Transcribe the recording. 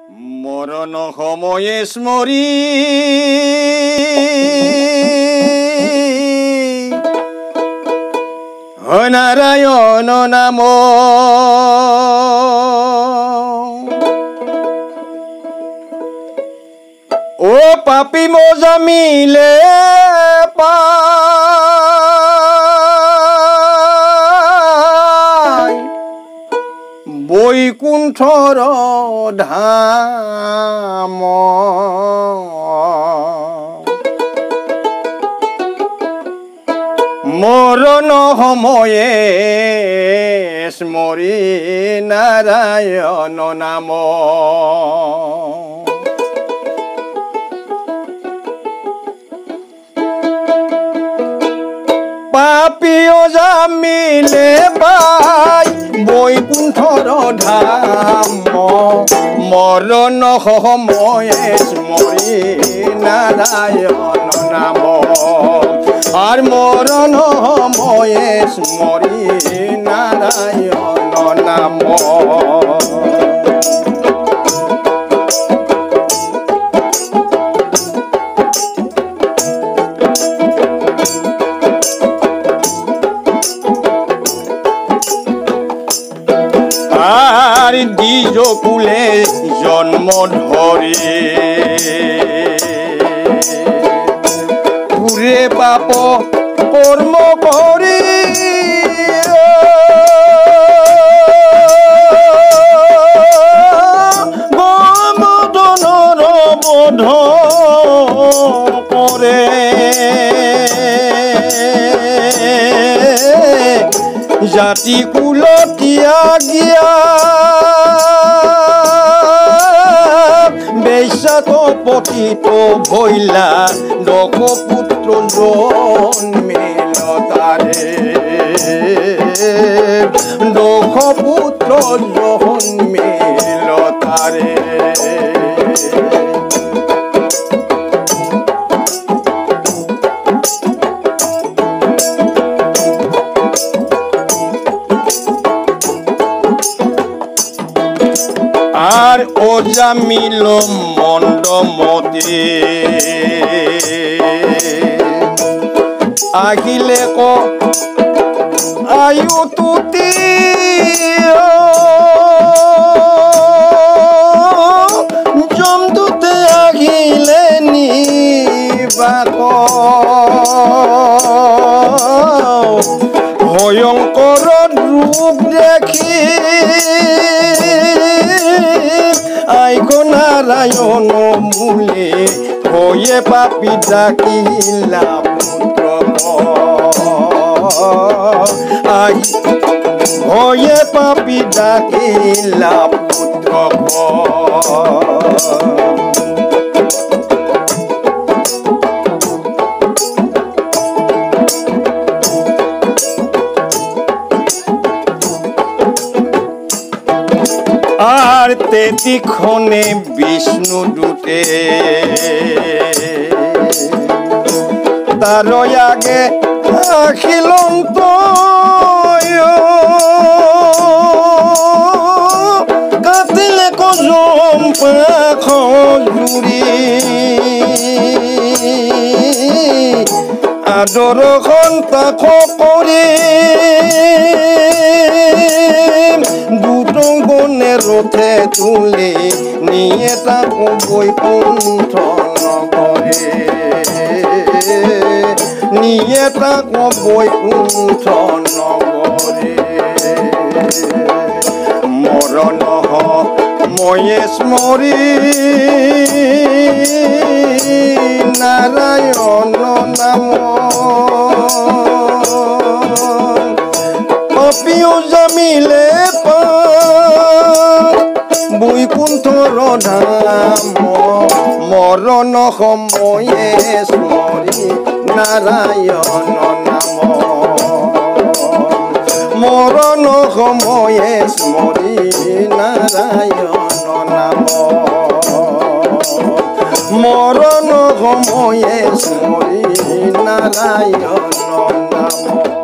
মরণ সময়ে স্মরি নারায়ণ নাম ও পাপি মজা মিলে বৈকুণ্ঠর ধাম মরণ সময়ে স্মরি নারায়ণ নাম পাপিও জামিলে পাই বৈকুণ্ঠর ধাম মরণ সময়ে স্মরি নারায়ণ নাম আর মরণ সময়ে স্মরি নারায়ণ নাম আর দ্বিজ কুলে জন্ম ধরে পুরে পাপ কর্ম করি গোবর্ধনর বোধ করে জাতি কুল ত্যাগিয়া বেশ্যাত পতিত ভৈলা দক্ষ পুত্র জন্মিল তারে দক্ষ পুত্র জন্মিল তারে আর ওজা মিল মন্ডমতে আহিলে ক আয়ু তুতি জমদূতে আহিলে নিবাক ভয়ঙ্কর রূপ দেখি আইগো নারায়ণ মূলে হয়ে পাপি ডাকিলা পুত্র আই হয়ে পাপি ডাকিলা পুত্র আর তেতিক্ষণে বিষ্ণু দূতে তার আগে আখিলন্ত কাতিলে কজম পাখ জুড়ি আদর সন্তাস কৰি দুটঙ্গনে রথে তুলে নিয়ে তাকো বৈকুণ্ঠ নগরে নিয়ে তাকো বৈকুণ্ঠ নগরে মরণ ময়ে স্মরি নারায়ণ নাম পাপিও জামিলে বৈকুণ্ঠর ধাম মরণ সময়ে স্মরি নারায়ণ নাম মরণ সময়ে স্মরি নারায়ণ নাম মরণ সময়ে স্মরি নারায়ণ নাম